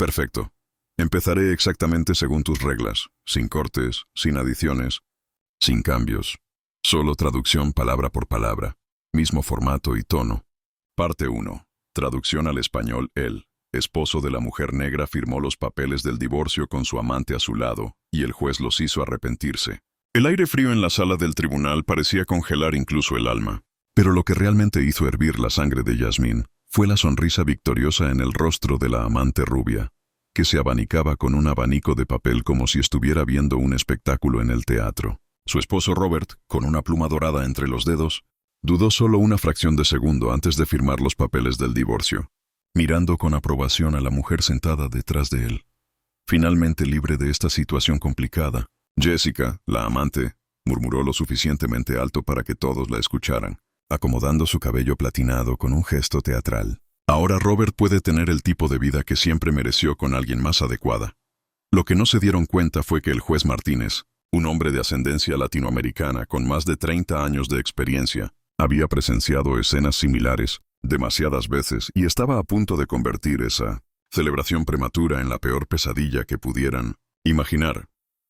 Perfecto. Empezaré exactamente según tus reglas, sin cortes, sin adiciones, sin cambios. Solo traducción palabra por palabra, mismo formato y tono. Parte 1. Traducción al español. El esposo de la mujer negra firmó los papeles del divorcio con su amante a su lado, y el juez los hizo arrepentirse. El aire frío en la sala del tribunal parecía congelar incluso el alma. Pero lo que realmente hizo hervir la sangre de Yasmín fue la sonrisa victoriosa en el rostro de la amante rubia, que se abanicaba con un abanico de papel como si estuviera viendo un espectáculo en el teatro. Su esposo Robert, con una pluma dorada entre los dedos, dudó solo una fracción de segundo antes de firmar los papeles del divorcio, mirando con aprobación a la mujer sentada detrás de él. Finalmente libre de esta situación complicada, Jessica, la amante, murmuró lo suficientemente alto para que todos la escucharan, acomodando su cabello platinado con un gesto teatral. Ahora Robert puede tener el tipo de vida que siempre mereció con alguien más adecuada. Lo que no se dieron cuenta fue que el juez Martínez, un hombre de ascendencia latinoamericana con más de 30 años de experiencia, había presenciado escenas similares demasiadas veces y estaba a punto de convertir esa celebración prematura en la peor pesadilla que pudieran imaginar.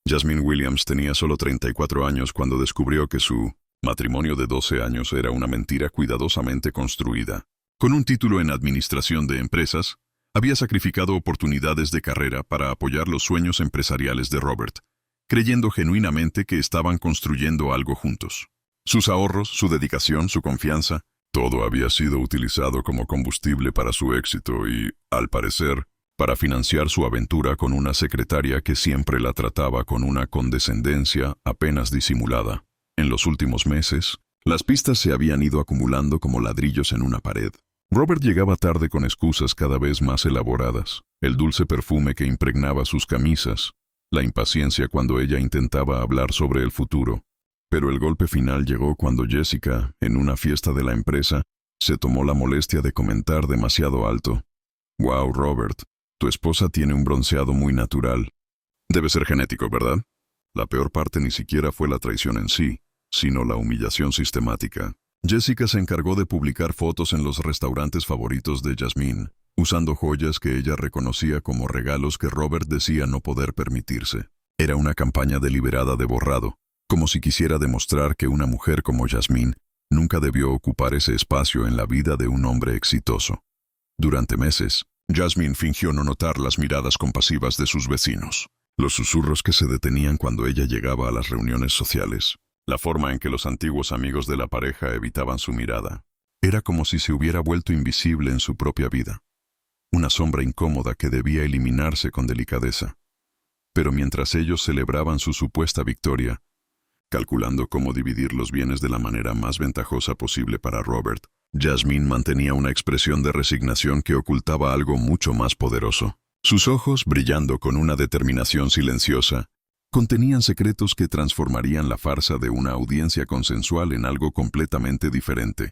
Jasmine Williams tenía solo 34 años cuando descubrió que su matrimonio de 12 años era una mentira cuidadosamente construida. Con un título en administración de empresas, había sacrificado oportunidades de carrera para apoyar los sueños empresariales de Robert, creyendo genuinamente que estaban construyendo algo juntos. Sus ahorros, su dedicación, su confianza, todo había sido utilizado como combustible para su éxito y, al parecer, para financiar su aventura con una secretaria que siempre la trataba con una condescendencia apenas disimulada. En los últimos meses, las pistas se habían ido acumulando como ladrillos en una pared. Robert llegaba tarde con excusas cada vez más elaboradas, el dulce perfume que impregnaba sus camisas, la impaciencia cuando ella intentaba hablar sobre el futuro. Pero el golpe final llegó cuando Jessica, en una fiesta de la empresa, se tomó la molestia de comentar demasiado alto: «Wow, Robert, tu esposa tiene un bronceado muy natural. Debe ser genético, ¿verdad?» La peor parte ni siquiera fue la traición en sí, sino la humillación sistemática. Jessica se encargó de publicar fotos en los restaurantes favoritos de Yasmín, usando joyas que ella reconocía como regalos que Robert decía no poder permitirse. Era una campaña deliberada de borrado, como si quisiera demostrar que una mujer como Yasmín nunca debió ocupar ese espacio en la vida de un hombre exitoso. Durante meses, Yasmín fingió no notar las miradas compasivas de sus vecinos, los susurros que se detenían cuando ella llegaba a las reuniones sociales, la forma en que los antiguos amigos de la pareja evitaban su mirada. Era como si se hubiera vuelto invisible en su propia vida, una sombra incómoda que debía eliminarse con delicadeza. Pero mientras ellos celebraban su supuesta victoria, calculando cómo dividir los bienes de la manera más ventajosa posible para Robert, Yasmín mantenía una expresión de resignación que ocultaba algo mucho más poderoso. Sus ojos, brillando con una determinación silenciosa, contenían secretos que transformarían la farsa de una audiencia consensual en algo completamente diferente.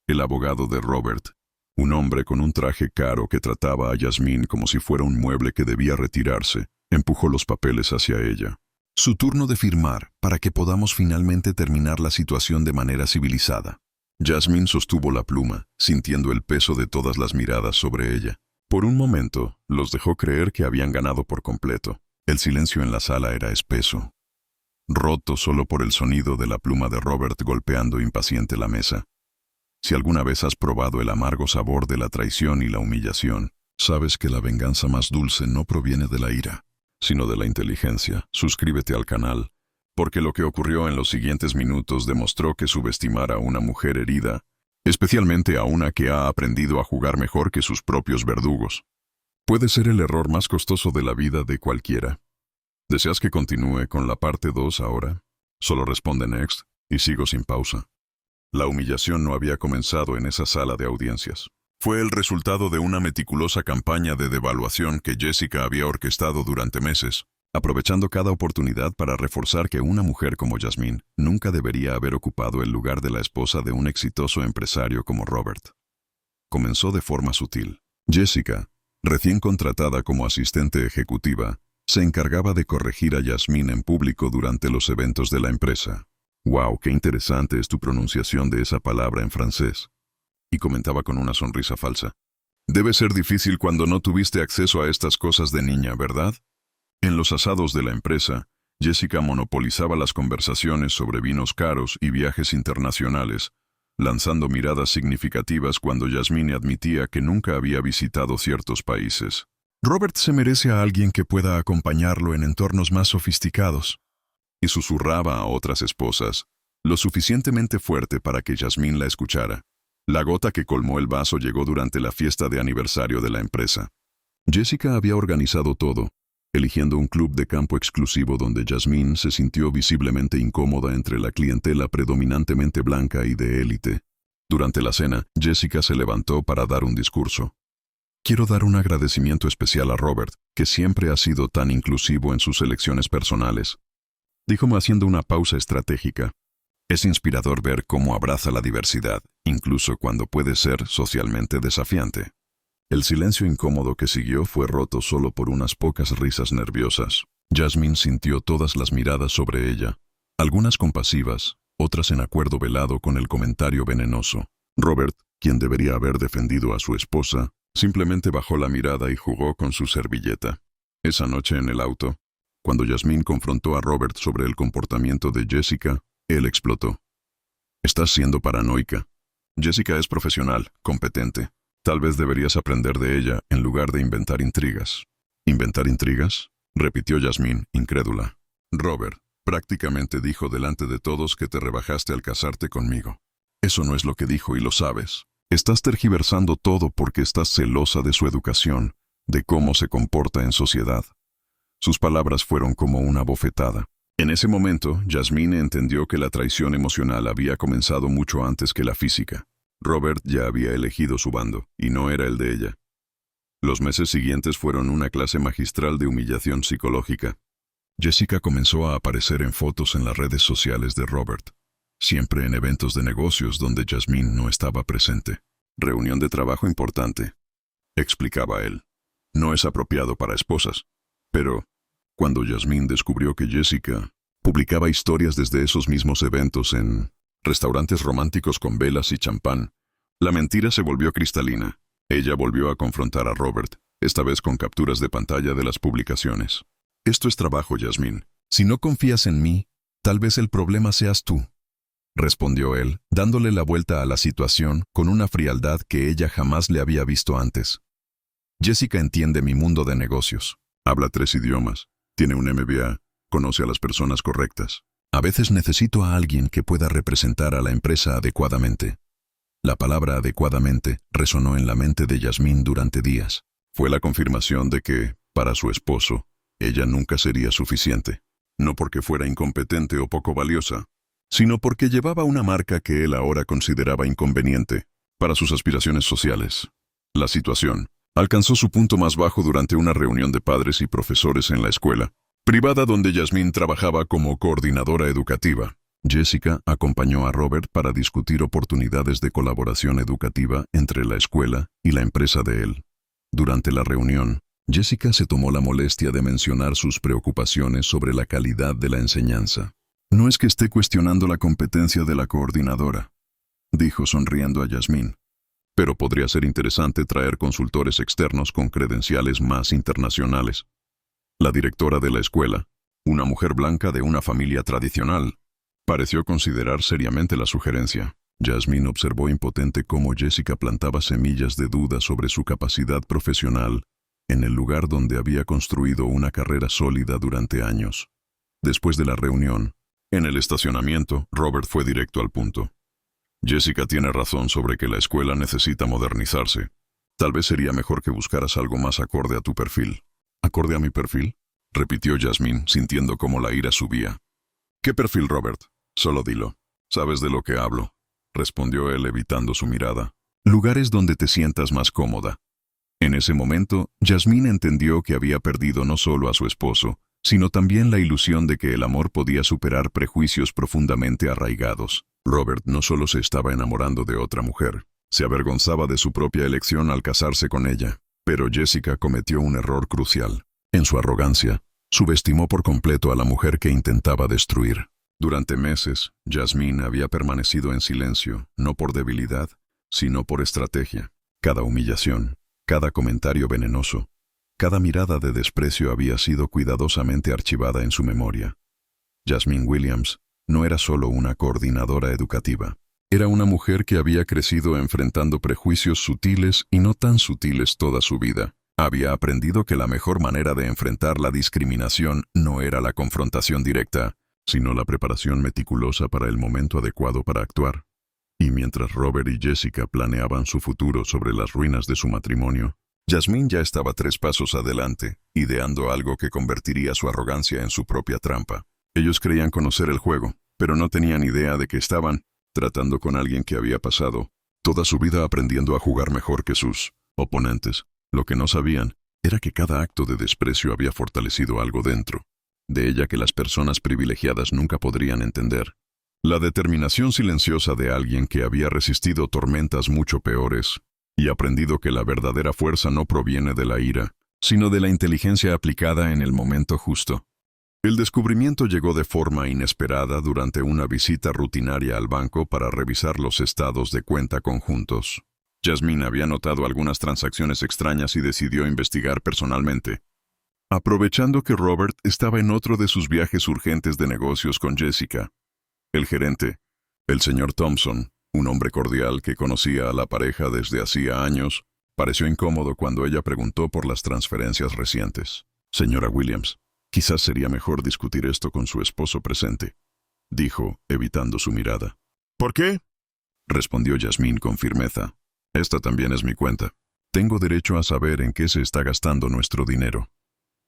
El abogado de Robert, un hombre con un traje caro que trataba a Yasmín como si fuera un mueble que debía retirarse, empujó los papeles hacia ella. «Su turno de firmar, para que podamos finalmente terminar la situación de manera civilizada». Yasmín sostuvo la pluma, sintiendo el peso de todas las miradas sobre ella. Por un momento, los dejó creer que habían ganado por completo. El silencio en la sala era espeso, roto solo por el sonido de la pluma de Robert golpeando impaciente la mesa. Si alguna vez has probado el amargo sabor de la traición y la humillación, sabes que la venganza más dulce no proviene de la ira, sino de la inteligencia. Suscríbete al canal, porque lo que ocurrió en los siguientes minutos demostró que subestimar a una mujer herida, especialmente a una que ha aprendido a jugar mejor que sus propios verdugos, puede ser el error más costoso de la vida de cualquiera. ¿Deseas que continúe con la parte 2 ahora? Solo responde next y sigo sin pausa. La humillación no había comenzado en esa sala de audiencias. Fue el resultado de una meticulosa campaña de devaluación que Jessica había orquestado durante meses, aprovechando cada oportunidad para reforzar que una mujer como Yasmín nunca debería haber ocupado el lugar de la esposa de un exitoso empresario como Robert. Comenzó de forma sutil. Jessica, recién contratada como asistente ejecutiva, se encargaba de corregir a Yasmín en público durante los eventos de la empresa. «Wow, qué interesante es tu pronunciación de esa palabra en francés», y comentaba con una sonrisa falsa. Debe ser difícil cuando no tuviste acceso a estas cosas de niña, ¿verdad? En los asados de la empresa, Jessica monopolizaba las conversaciones sobre vinos caros y viajes internacionales, lanzando miradas significativas cuando Jasmine admitía que nunca había visitado ciertos países. Robert se merece a alguien que pueda acompañarlo en entornos más sofisticados. Y susurraba a otras esposas, lo suficientemente fuerte para que Jasmine la escuchara. La gota que colmó el vaso llegó durante la fiesta de aniversario de la empresa. Jessica había organizado todo, eligiendo un club de campo exclusivo donde Jasmine se sintió visiblemente incómoda entre la clientela predominantemente blanca y de élite. Durante la cena, Jessica se levantó para dar un discurso. Quiero dar un agradecimiento especial a Robert, que siempre ha sido tan inclusivo en sus elecciones personales, dijo haciendo una pausa estratégica. Es inspirador ver cómo abraza la diversidad, incluso cuando puede ser socialmente desafiante. El silencio incómodo que siguió fue roto solo por unas pocas risas nerviosas. Jasmine sintió todas las miradas sobre ella, algunas compasivas, otras en acuerdo velado con el comentario venenoso. Robert, quien debería haber defendido a su esposa, simplemente bajó la mirada y jugó con su servilleta. Esa noche en el auto, cuando Jasmine confrontó a Robert sobre el comportamiento de Jessica, él explotó. Estás siendo paranoica. Jessica es profesional, competente. Tal vez deberías aprender de ella en lugar de inventar intrigas. ¿Inventar intrigas?, repitió Jasmine, incrédula. Robert prácticamente dijo delante de todos que te rebajaste al casarte conmigo. Eso no es lo que dijo y lo sabes. Estás tergiversando todo porque estás celosa de su educación, de cómo se comporta en sociedad. Sus palabras fueron como una bofetada. En ese momento, Jasmine entendió que la traición emocional había comenzado mucho antes que la física. Robert ya había elegido su bando, y no era el de ella. Los meses siguientes fueron una clase magistral de humillación psicológica. Jessica comenzó a aparecer en fotos en las redes sociales de Robert, siempre en eventos de negocios donde Jasmine no estaba presente. Reunión de trabajo importante, explicaba él. No es apropiado para esposas. Pero, cuando Jasmine descubrió que Jessica publicaba historias desde esos mismos eventos en restaurantes románticos con velas y champán, la mentira se volvió cristalina. Ella volvió a confrontar a Robert, esta vez con capturas de pantalla de las publicaciones. Esto es trabajo, Jasmine. Si no confías en mí, tal vez el problema seas tú, respondió él, dándole la vuelta a la situación con una frialdad que ella jamás le había visto antes. Jessica entiende mi mundo de negocios. Habla 3 idiomas, tiene un MBA, conoce a las personas correctas. A veces necesito a alguien que pueda representar a la empresa adecuadamente. La palabra adecuadamente resonó en la mente de Jasmine durante días. Fue la confirmación de que, para su esposo, ella nunca sería suficiente. No porque fuera incompetente o poco valiosa, sino porque llevaba una marca que él ahora consideraba inconveniente para sus aspiraciones sociales. La situación alcanzó su punto más bajo durante una reunión de padres y profesores en la escuela privada donde Jasmine trabajaba como coordinadora educativa. Jessica acompañó a Robert para discutir oportunidades de colaboración educativa entre la escuela y la empresa de él. Durante la reunión, Jessica se tomó la molestia de mencionar sus preocupaciones sobre la calidad de la enseñanza. No es que esté cuestionando la competencia de la coordinadora, dijo sonriendo a Jasmine, pero podría ser interesante traer consultores externos con credenciales más internacionales. La directora de la escuela, una mujer blanca de una familia tradicional, pareció considerar seriamente la sugerencia. Jasmine observó impotente cómo Jessica plantaba semillas de duda sobre su capacidad profesional en el lugar donde había construido una carrera sólida durante años. Después de la reunión, en el estacionamiento, Robert fue directo al punto. Jessica tiene razón sobre que la escuela necesita modernizarse. Tal vez sería mejor que buscaras algo más acorde a tu perfil. ¿Acorde a mi perfil?, repitió Jasmine, sintiendo cómo la ira subía. ¿Qué perfil, Robert? Solo dilo. Sabes de lo que hablo, respondió él evitando su mirada. Lugares donde te sientas más cómoda. En ese momento, Jasmine entendió que había perdido no solo a su esposo, sino también la ilusión de que el amor podía superar prejuicios profundamente arraigados. Robert no solo se estaba enamorando de otra mujer, se avergonzaba de su propia elección al casarse con ella. Pero Jessica cometió un error crucial. En su arrogancia, subestimó por completo a la mujer que intentaba destruir. Durante meses, Jasmine había permanecido en silencio, no por debilidad, sino por estrategia. Cada humillación, Cada comentario venenoso, cada mirada de desprecio había sido cuidadosamente archivada en su memoria. Jasmine Williams no era solo una coordinadora educativa. Era una mujer que había crecido enfrentando prejuicios sutiles y no tan sutiles toda su vida. Había aprendido que la mejor manera de enfrentar la discriminación no era la confrontación directa, sino la preparación meticulosa para el momento adecuado para actuar. Y mientras Robert y Jessica planeaban su futuro sobre las ruinas de su matrimonio, Jasmine ya estaba 3 pasos adelante, ideando algo que convertiría su arrogancia en su propia trampa. Ellos creían conocer el juego, pero no tenían idea de que estaban tratando con alguien que había pasado toda su vida aprendiendo a jugar mejor que sus oponentes. Lo que no sabían era que cada acto de desprecio había fortalecido algo dentro de ella que las personas privilegiadas nunca podrían entender. La determinación silenciosa de alguien que había resistido tormentas mucho peores y aprendido que la verdadera fuerza no proviene de la ira, sino de la inteligencia aplicada en el momento justo. El descubrimiento llegó de forma inesperada durante una visita rutinaria al banco para revisar los estados de cuenta conjuntos. Jasmine había notado algunas transacciones extrañas y decidió investigar personalmente. Aprovechando que Robert estaba en otro de sus viajes urgentes de negocios con Jessica, el gerente, el señor Thompson, un hombre cordial que conocía a la pareja desde hacía años, pareció incómodo cuando ella preguntó por las transferencias recientes. Señora Williams, quizás sería mejor discutir esto con su esposo presente, dijo, evitando su mirada. ¿Por qué? Respondió Jasmine con firmeza. Esta también es mi cuenta. Tengo derecho a saber en qué se está gastando nuestro dinero.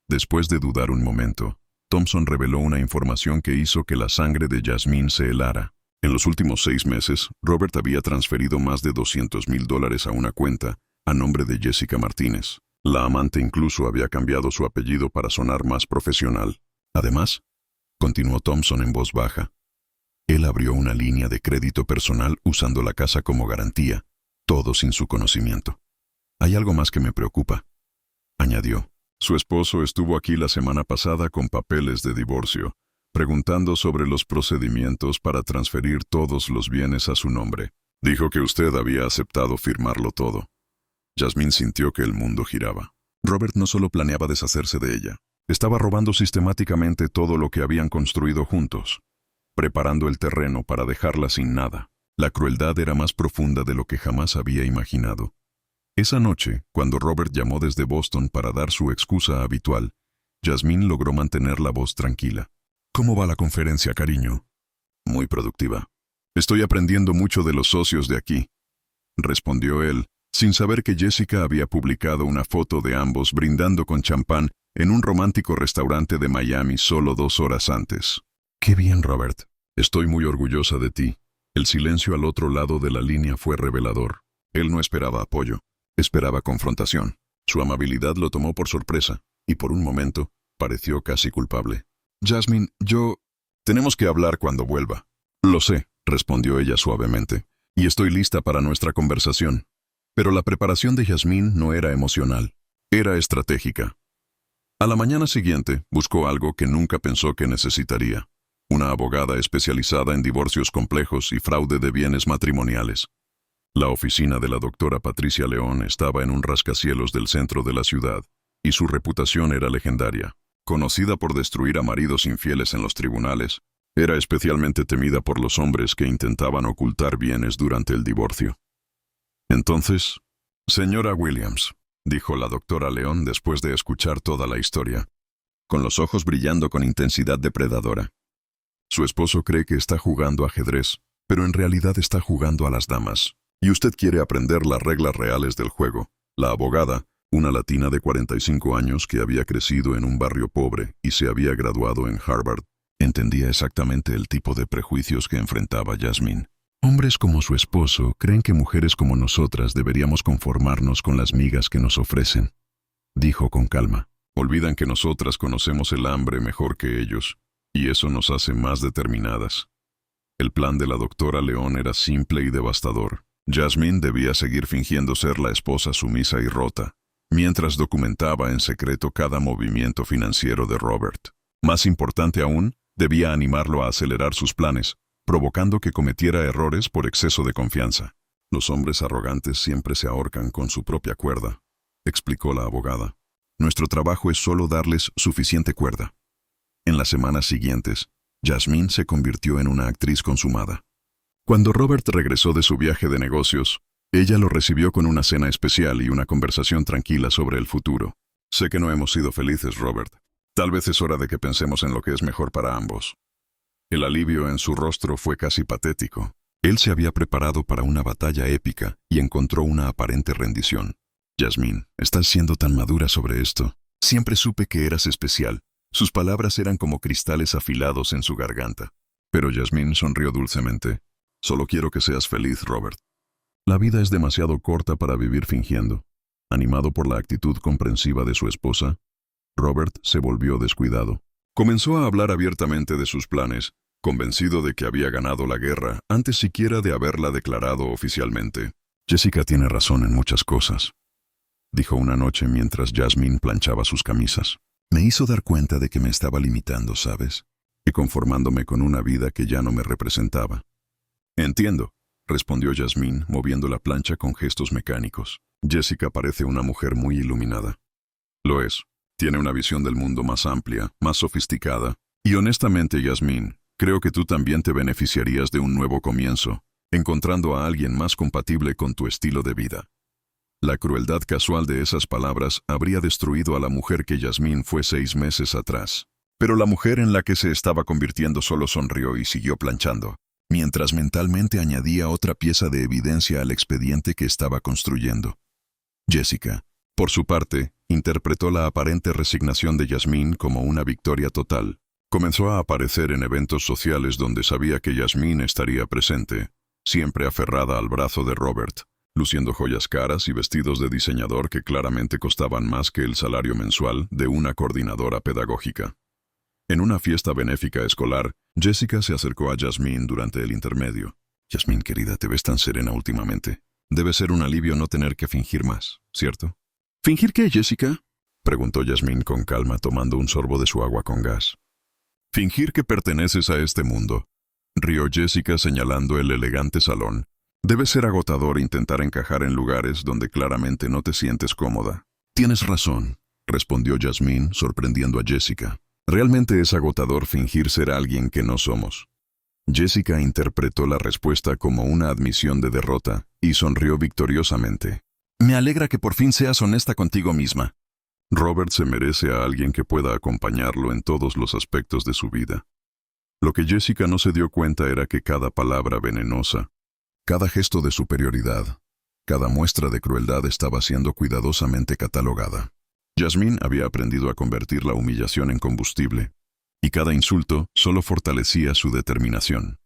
Después de dudar un momento, Thompson reveló una información que hizo que la sangre de Jasmine se helara. En los últimos 6 meses, Robert había transferido más de $200,000 a una cuenta a nombre de Jessica Martínez. La amante incluso había cambiado su apellido para sonar más profesional. Además, continuó Thompson en voz baja, él abrió una línea de crédito personal usando la casa como garantía, todo sin su conocimiento. Hay algo más que me preocupa, añadió. Su esposo estuvo aquí la semana pasada con papeles de divorcio, preguntando sobre los procedimientos para transferir todos los bienes a su nombre. Dijo que usted había aceptado firmarlo todo. Jasmine sintió que el mundo giraba. Robert no solo planeaba deshacerse de ella, estaba robando sistemáticamente todo lo que habían construido juntos, preparando el terreno para dejarla sin nada. La crueldad era más profunda de lo que jamás había imaginado. Esa noche, cuando Robert llamó desde Boston para dar su excusa habitual, Jasmine logró mantener la voz tranquila. ¿Cómo va la conferencia, cariño? Muy productiva. Estoy aprendiendo mucho de los socios de aquí, respondió él, sin saber que Jessica había publicado una foto de ambos brindando con champán en un romántico restaurante de Miami solo 2 horas antes. Qué bien, Robert. Estoy muy orgullosa de ti. El silencio al otro lado de la línea fue revelador. Él no esperaba apoyo. Esperaba confrontación. Su amabilidad lo tomó por sorpresa, y por un momento, pareció casi culpable. Jasmine, Tenemos que hablar cuando vuelva. Lo sé, respondió ella suavemente, y estoy lista para nuestra conversación. Pero la preparación de Jasmine no era emocional, era estratégica. A la mañana siguiente, buscó algo que nunca pensó que necesitaría. Una abogada especializada en divorcios complejos y fraude de bienes matrimoniales. La oficina de la doctora Patricia León estaba en un rascacielos del centro de la ciudad, y su reputación era legendaria. Conocida por destruir a maridos infieles en los tribunales, era especialmente temida por los hombres que intentaban ocultar bienes durante el divorcio. Entonces, señora Williams, dijo la doctora León después de escuchar toda la historia, con los ojos brillando con intensidad depredadora. Su esposo cree que está jugando ajedrez, pero en realidad está jugando a las damas. Y usted quiere aprender las reglas reales del juego. La abogada, una latina de 45 años que había crecido en un barrio pobre y se había graduado en Harvard, entendía exactamente el tipo de prejuicios que enfrentaba Jasmine. Hombres como su esposo creen que mujeres como nosotras deberíamos conformarnos con las migas que nos ofrecen, dijo con calma. Olvidan que nosotras conocemos el hambre mejor que ellos, y eso nos hace más determinadas. El plan de la doctora León era simple y devastador. Jasmine debía seguir fingiendo ser la esposa sumisa y rota, mientras documentaba en secreto cada movimiento financiero de Robert. Más importante aún, debía animarlo a acelerar sus planes, provocando que cometiera errores por exceso de confianza. Los hombres arrogantes siempre se ahorcan con su propia cuerda, explicó la abogada. Nuestro trabajo es solo darles suficiente cuerda. En las semanas siguientes, Jasmine se convirtió en una actriz consumada. Cuando Robert regresó de su viaje de negocios, ella lo recibió con una cena especial y una conversación tranquila sobre el futuro. Sé que no hemos sido felices, Robert. Tal vez es hora de que pensemos en lo que es mejor para ambos. El alivio en su rostro fue casi patético. Él se había preparado para una batalla épica y encontró una aparente rendición. Jasmine, estás siendo tan madura sobre esto. Siempre supe que eras especial. Sus palabras eran como cristales afilados en su garganta. Pero Jasmine sonrió dulcemente. Solo quiero que seas feliz, Robert. La vida es demasiado corta para vivir fingiendo. Animado por la actitud comprensiva de su esposa, Robert se volvió descuidado. Comenzó a hablar abiertamente de sus planes, convencido de que había ganado la guerra antes siquiera de haberla declarado oficialmente. Jessica tiene razón en muchas cosas, dijo una noche mientras Jasmine planchaba sus camisas. Me hizo dar cuenta de que me estaba limitando, ¿sabes? Y conformándome con una vida que ya no me representaba. Entiendo, respondió Jasmine, moviendo la plancha con gestos mecánicos. Jessica parece una mujer muy iluminada. Lo es. Tiene una visión del mundo más amplia, más sofisticada. Y honestamente, Jasmine, creo que tú también te beneficiarías de un nuevo comienzo, encontrando a alguien más compatible con tu estilo de vida. La crueldad casual de esas palabras habría destruido a la mujer que Jasmine fue 6 meses atrás. Pero la mujer en la que se estaba convirtiendo solo sonrió y siguió planchando, mientras mentalmente añadía otra pieza de evidencia al expediente que estaba construyendo. Jessica, por su parte, interpretó la aparente resignación de Jasmine como una victoria total. Comenzó a aparecer en eventos sociales donde sabía que Jasmine estaría presente, siempre aferrada al brazo de Robert, luciendo joyas caras y vestidos de diseñador que claramente costaban más que el salario mensual de una coordinadora pedagógica. En una fiesta benéfica escolar, Jessica se acercó a Jasmine durante el intermedio. Jasmine, querida, te ves tan serena últimamente. Debe ser un alivio no tener que fingir más, ¿cierto? ¿Fingir qué, Jessica?, preguntó Jasmine con calma, tomando un sorbo de su agua con gas. Fingir que perteneces a este mundo, rió Jessica señalando el elegante salón. Debe ser agotador intentar encajar en lugares donde claramente no te sientes cómoda. Tienes razón, respondió Jasmine, sorprendiendo a Jessica. Realmente es agotador fingir ser alguien que no somos. Jessica interpretó la respuesta como una admisión de derrota y sonrió victoriosamente. Me alegra que por fin seas honesta contigo misma. Robert se merece a alguien que pueda acompañarlo en todos los aspectos de su vida. Lo que Jessica no se dio cuenta era que cada palabra venenosa, cada gesto de superioridad, cada muestra de crueldad estaba siendo cuidadosamente catalogada. Jasmine había aprendido a convertir la humillación en combustible, y cada insulto solo fortalecía su determinación.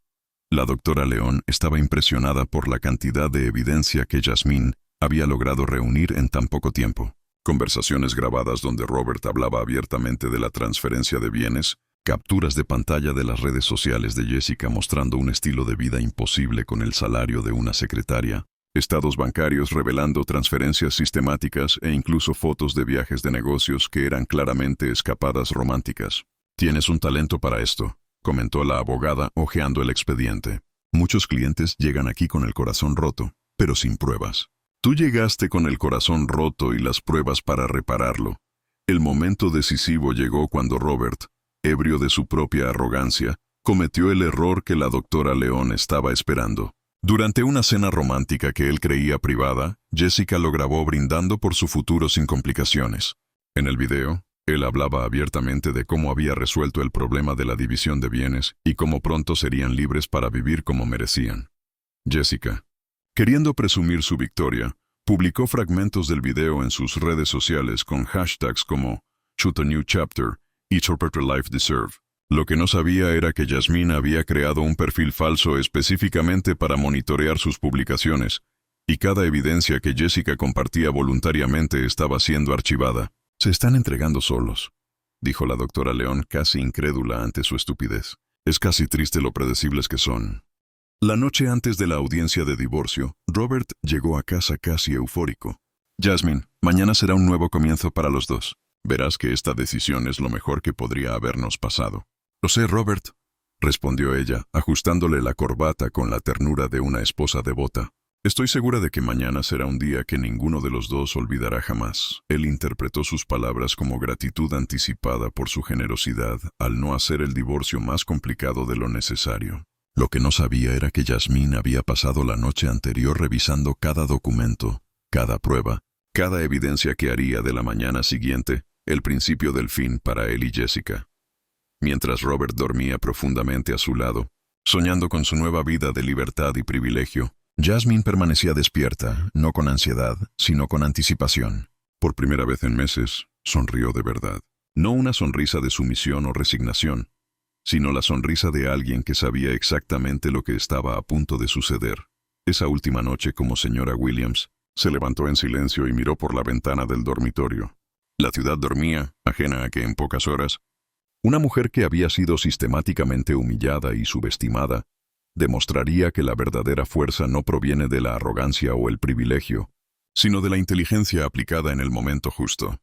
La doctora León estaba impresionada por la cantidad de evidencia que Jasmine había logrado reunir en tan poco tiempo. Conversaciones grabadas donde Robert hablaba abiertamente de la transferencia de bienes, capturas de pantalla de las redes sociales de Jessica mostrando un estilo de vida imposible con el salario de una secretaria, estados bancarios revelando transferencias sistemáticas e incluso fotos de viajes de negocios que eran claramente escapadas románticas. Tienes un talento para esto, comentó la abogada hojeando el expediente. Muchos clientes llegan aquí con el corazón roto, pero sin pruebas. Tú llegaste con el corazón roto y las pruebas para repararlo. El momento decisivo llegó cuando Robert, ebrio de su propia arrogancia, cometió el error que la doctora León estaba esperando. Durante una cena romántica que él creía privada, Jessica lo grabó brindando por su futuro sin complicaciones. En el video, él hablaba abiertamente de cómo había resuelto el problema de la división de bienes y cómo pronto serían libres para vivir como merecían. Jessica, queriendo presumir su victoria, publicó fragmentos del video en sus redes sociales con hashtags como "Shoot a New Chapter" y "Chopped Life Deserve". Lo que no sabía era que Jasmine había creado un perfil falso específicamente para monitorear sus publicaciones, y cada evidencia que Jessica compartía voluntariamente estaba siendo archivada. Se están entregando solos, dijo la doctora León casi incrédula ante su estupidez. Es casi triste lo predecibles que son. La noche antes de la audiencia de divorcio, Robert llegó a casa casi eufórico. Jasmine, mañana será un nuevo comienzo para los dos. Verás que esta decisión es lo mejor que podría habernos pasado. Lo sé, Robert, respondió ella, ajustándole la corbata con la ternura de una esposa devota. Estoy segura de que mañana será un día que ninguno de los dos olvidará jamás. Él interpretó sus palabras como gratitud anticipada por su generosidad al no hacer el divorcio más complicado de lo necesario. Lo que no sabía era que Yasmín había pasado la noche anterior revisando cada documento, cada prueba, cada evidencia que haría de la mañana siguiente el principio del fin para él y Jessica. Mientras Robert dormía profundamente a su lado, soñando con su nueva vida de libertad y privilegio, Yasmín permanecía despierta, no con ansiedad, sino con anticipación. Por primera vez en meses, sonrió de verdad. No una sonrisa de sumisión o resignación, sino la sonrisa de alguien que sabía exactamente lo que estaba a punto de suceder. Esa última noche, como señora Williams, se levantó en silencio y miró por la ventana del dormitorio. La ciudad dormía, ajena a que en pocas horas, una mujer que había sido sistemáticamente humillada y subestimada, demostraría que la verdadera fuerza no proviene de la arrogancia o el privilegio, sino de la inteligencia aplicada en el momento justo.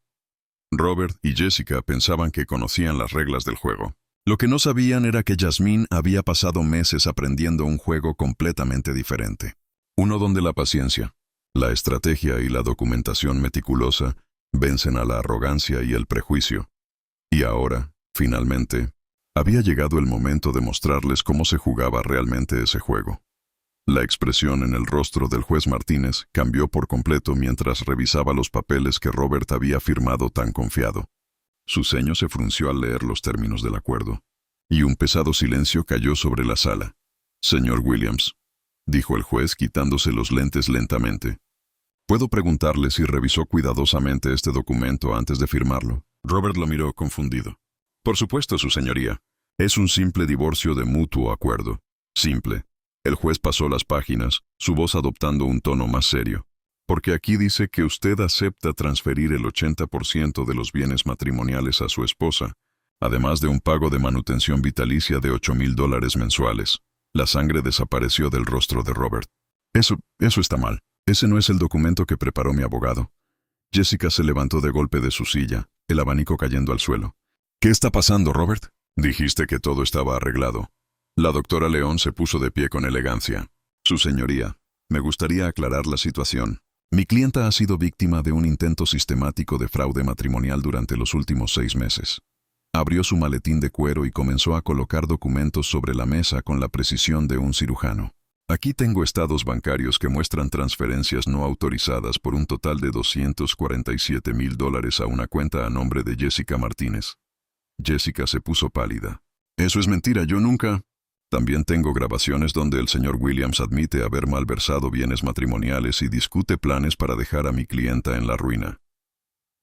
Robert y Jessica pensaban que conocían las reglas del juego. Lo que no sabían era que Yasmín había pasado meses aprendiendo un juego completamente diferente. Uno donde la paciencia, la estrategia y la documentación meticulosa vencen a la arrogancia y el prejuicio. Y ahora, finalmente, había llegado el momento de mostrarles cómo se jugaba realmente ese juego. La expresión en el rostro del juez Martínez cambió por completo mientras revisaba los papeles que Robert había firmado tan confiado. Su ceño se frunció al leer los términos del acuerdo, y un pesado silencio cayó sobre la sala. «Señor Williams», dijo el juez quitándose los lentes lentamente, «¿puedo preguntarle si revisó cuidadosamente este documento antes de firmarlo?» Robert lo miró confundido. «Por supuesto, su señoría. Es un simple divorcio de mutuo acuerdo. Simple». El juez pasó las páginas, su voz adoptando un tono más serio. «Porque aquí dice que usted acepta transferir el 80% de los bienes matrimoniales a su esposa, además de un pago de manutención vitalicia de $8,000 mensuales». La sangre desapareció del rostro de Robert. Eso está mal. Ese no es el documento que preparó mi abogado». Jessica se levantó de golpe de su silla, el abanico cayendo al suelo. «¿Qué está pasando, Robert?» «Dijiste que todo estaba arreglado». La doctora León se puso de pie con elegancia. «Su señoría, me gustaría aclarar la situación. Mi clienta ha sido víctima de un intento sistemático de fraude matrimonial durante los últimos 6 meses. Abrió su maletín de cuero y comenzó a colocar documentos sobre la mesa con la precisión de un cirujano. Aquí tengo estados bancarios que muestran transferencias no autorizadas por un total de $247,000 a una cuenta a nombre de Jessica Martínez». Jessica se puso pálida. «Eso es mentira, yo nunca...» «También tengo grabaciones donde el señor Williams admite haber malversado bienes matrimoniales y discute planes para dejar a mi clienta en la ruina».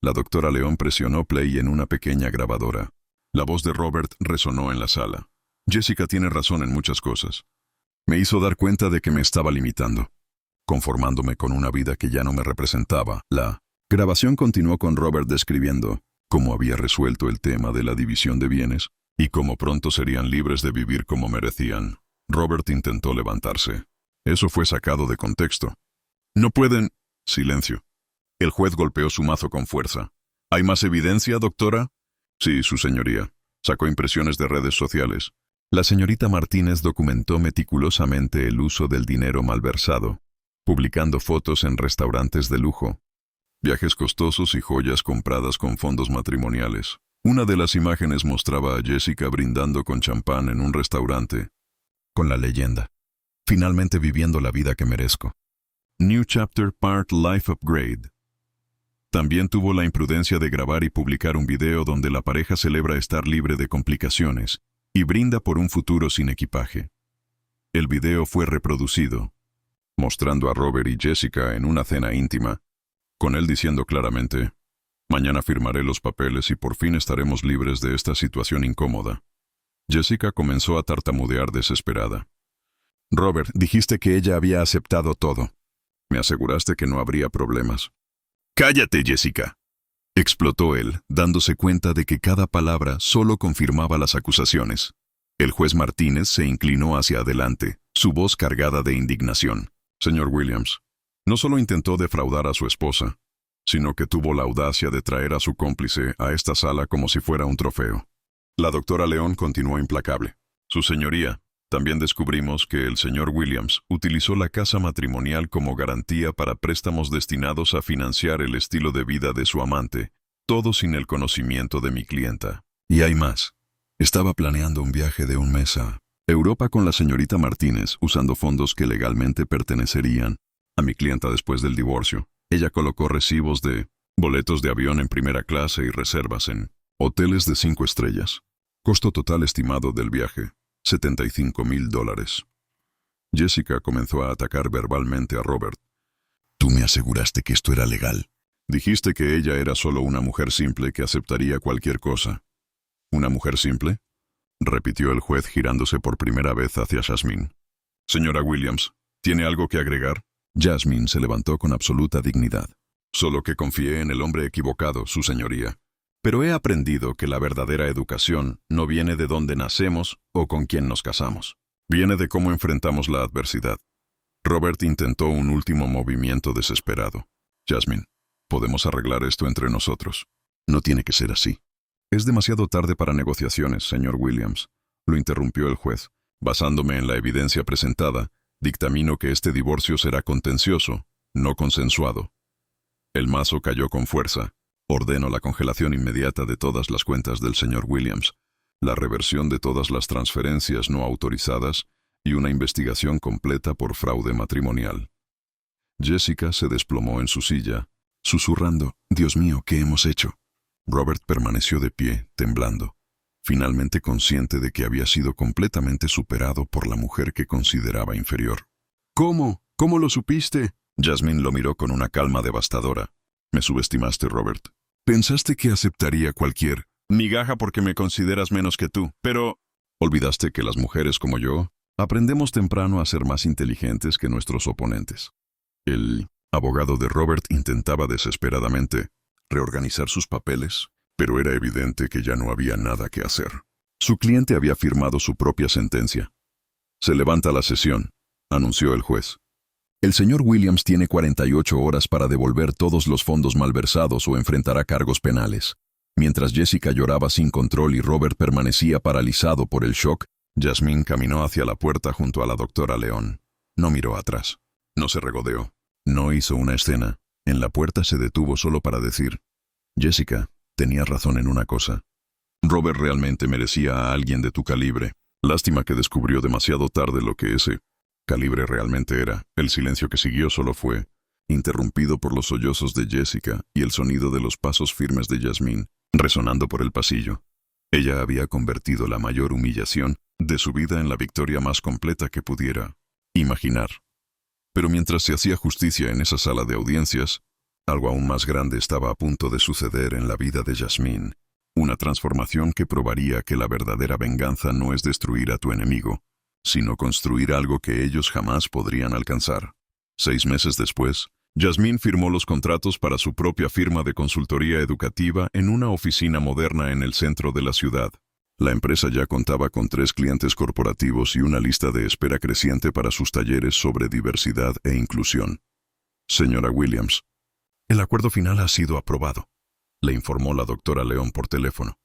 La doctora León presionó play en una pequeña grabadora. La voz de Robert resonó en la sala. «Jessica tiene razón en muchas cosas. Me hizo dar cuenta de que me estaba limitando, conformándome con una vida que ya no me representaba». La grabación continuó con Robert describiendo cómo había resuelto el tema de la división de bienes y cómo pronto serían libres de vivir como merecían. Robert intentó levantarse. Eso fue sacado de contexto. «No pueden...» Silencio. El juez golpeó su mazo con fuerza. «¿Hay más evidencia, doctora?» «Sí, su señoría. Sacó impresiones de redes sociales». La señorita Martínez documentó meticulosamente el uso del dinero malversado, publicando fotos en restaurantes de lujo, viajes costosos y joyas compradas con fondos matrimoniales. Una de las imágenes mostraba a Jessica brindando con champán en un restaurante, con la leyenda: «Finalmente viviendo la vida que merezco». New Chapter Part Life Upgrade. También tuvo la imprudencia de grabar y publicar un video donde la pareja celebra estar libre de complicaciones y brinda por un futuro sin equipaje. El video fue reproducido, mostrando a Robert y Jessica en una cena íntima, con él diciendo claramente: «Mañana firmaré los papeles y por fin estaremos libres de esta situación incómoda». Jessica comenzó a tartamudear desesperada. «Robert, dijiste que ella había aceptado todo. Me aseguraste que no habría problemas». «¡Cállate, Jessica!», explotó él, dándose cuenta de que cada palabra solo confirmaba las acusaciones. El juez Martínez se inclinó hacia adelante, su voz cargada de indignación. «Señor Williams, no solo intentó defraudar a su esposa, sino que tuvo la audacia de traer a su cómplice a esta sala como si fuera un trofeo». La doctora León continuó implacable. «Su señoría, También descubrimos que el señor Williams utilizó la casa matrimonial como garantía para préstamos destinados a financiar el estilo de vida de su amante, todo sin el conocimiento de mi clienta. Y hay más. Estaba planeando un viaje de un mes a Europa con la señorita Martínez, usando fondos que legalmente pertenecerían a mi clienta después del divorcio. Ella colocó recibos de boletos de avión en primera clase y reservas en hoteles de 5 estrellas. Costo total estimado del viaje, $75,000. Jessica comenzó a atacar verbalmente a Robert. Tú me aseguraste que esto era legal. Dijiste que ella era solo una mujer simple que aceptaría cualquier cosa. ¿Una mujer simple?, repitió el juez girándose por primera vez hacia Jasmine. Señora Williams, ¿tiene algo que agregar? Jasmine se levantó con absoluta dignidad. Solo que confié en el hombre equivocado, su señoría. Pero he aprendido que la verdadera educación no viene de dónde nacemos o con quién nos casamos. Viene de cómo enfrentamos la adversidad. Robert intentó un último movimiento desesperado. Jasmine, podemos arreglar esto entre nosotros. No tiene que ser así. Es demasiado tarde para negociaciones, señor Williams, lo interrumpió el juez. Basándome en la evidencia presentada, dictamino que este divorcio será contencioso, no consensuado. El mazo cayó con fuerza. Ordeno la congelación inmediata de todas las cuentas del señor Williams, la reversión de todas las transferencias no autorizadas y una investigación completa por fraude matrimonial. Jessica se desplomó en su silla, susurrando, «Dios mío, ¿qué hemos hecho?». Robert permaneció de pie, temblando, finalmente consciente de que había sido completamente superado por la mujer que consideraba inferior. «¿Cómo? ¿Cómo lo supiste?». Jasmine lo miró con una calma devastadora. «Me subestimaste, Robert. Pensaste que aceptaría cualquier migaja porque me consideras menos que tú, pero olvidaste que las mujeres como yo aprendemos temprano a ser más inteligentes que nuestros oponentes». El abogado de Robert intentaba desesperadamente reorganizar sus papeles, pero era evidente que ya no había nada que hacer. Su cliente había firmado su propia sentencia. «Se levanta la sesión», anunció el juez. «El señor Williams tiene 48 horas para devolver todos los fondos malversados o enfrentará cargos penales». Mientras Jessica lloraba sin control y Robert permanecía paralizado por el shock, Jasmine caminó hacia la puerta junto a la doctora León. No miró atrás. No se regodeó. No hizo una escena. En la puerta se detuvo solo para decir, «Jessica, tenías razón en una cosa. Robert realmente merecía a alguien de tu calibre. Lástima que descubrió demasiado tarde lo que ese calibre realmente era». El silencio que siguió solo fue interrumpido por los sollozos de Jessica y el sonido de los pasos firmes de Jasmine, resonando por el pasillo. Ella había convertido la mayor humillación de su vida en la victoria más completa que pudiera imaginar. Pero mientras se hacía justicia en esa sala de audiencias, algo aún más grande estaba a punto de suceder en la vida de Jasmine. Una transformación que probaría que la verdadera venganza no es destruir a tu enemigo, sino construir algo que ellos jamás podrían alcanzar. 6 meses después, Jasmine firmó los contratos para su propia firma de consultoría educativa en una oficina moderna en el centro de la ciudad. La empresa ya contaba con 3 clientes corporativos y una lista de espera creciente para sus talleres sobre diversidad e inclusión. «Señora Williams, el acuerdo final ha sido aprobado», le informó la doctora León por teléfono.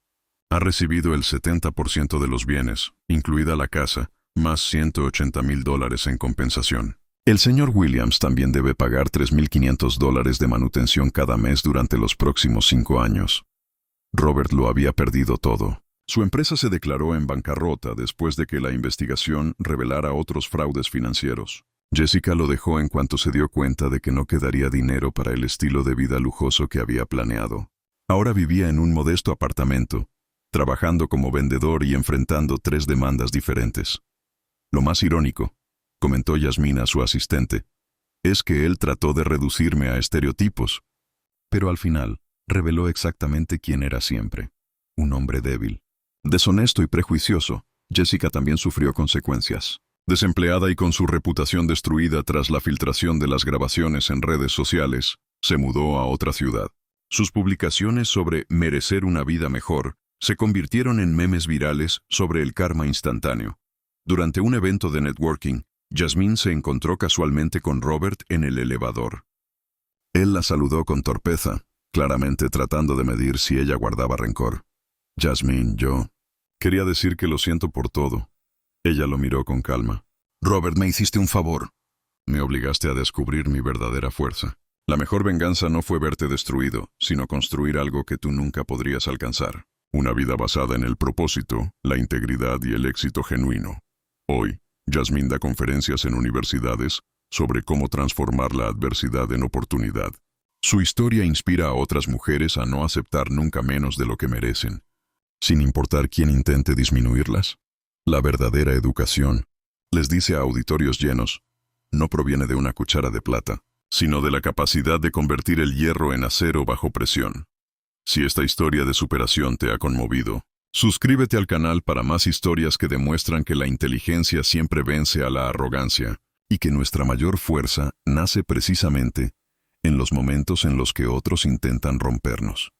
«Ha recibido el 70% de los bienes, incluida la casa, más $180,000 en compensación. El señor Williams también debe pagar $3,500 de manutención cada mes durante los próximos 5 años». Robert lo había perdido todo. Su empresa se declaró en bancarrota después de que la investigación revelara otros fraudes financieros. Jessica lo dejó en cuanto se dio cuenta de que no quedaría dinero para el estilo de vida lujoso que había planeado. Ahora vivía en un modesto apartamento, trabajando como vendedor y enfrentando 3 demandas diferentes. «Lo más irónico», comentó Jasmine a su asistente, «es que él trató de reducirme a estereotipos, pero al final reveló exactamente quién era siempre, un hombre débil, deshonesto y prejuicioso». Jessica también sufrió consecuencias. Desempleada y con su reputación destruida tras la filtración de las grabaciones en redes sociales, se mudó a otra ciudad. Sus publicaciones sobre merecer una vida mejor se convirtieron en memes virales sobre el karma instantáneo. Durante un evento de networking, Jasmine se encontró casualmente con Robert en el elevador. Él la saludó con torpeza, claramente tratando de medir si ella guardaba rencor. «Jasmine, yo quería decir que lo siento por todo. Ella lo miró con calma. Robert, me hiciste un favor. Me obligaste a descubrir mi verdadera fuerza. La mejor venganza no fue verte destruido, sino construir algo que tú nunca podrías alcanzar. Una vida basada en el propósito, la integridad y el éxito genuino. Hoy, Yasmín da conferencias en universidades sobre cómo transformar la adversidad en oportunidad. Su historia inspira a otras mujeres a no aceptar nunca menos de lo que merecen, sin importar quién intente disminuirlas. La verdadera educación, les dice a auditorios llenos, no proviene de una cuchara de plata, sino de la capacidad de convertir el hierro en acero bajo presión. Si esta historia de superación te ha conmovido, suscríbete al canal para más historias que demuestran que la inteligencia siempre vence a la arrogancia y que nuestra mayor fuerza nace precisamente en los momentos en los que otros intentan rompernos.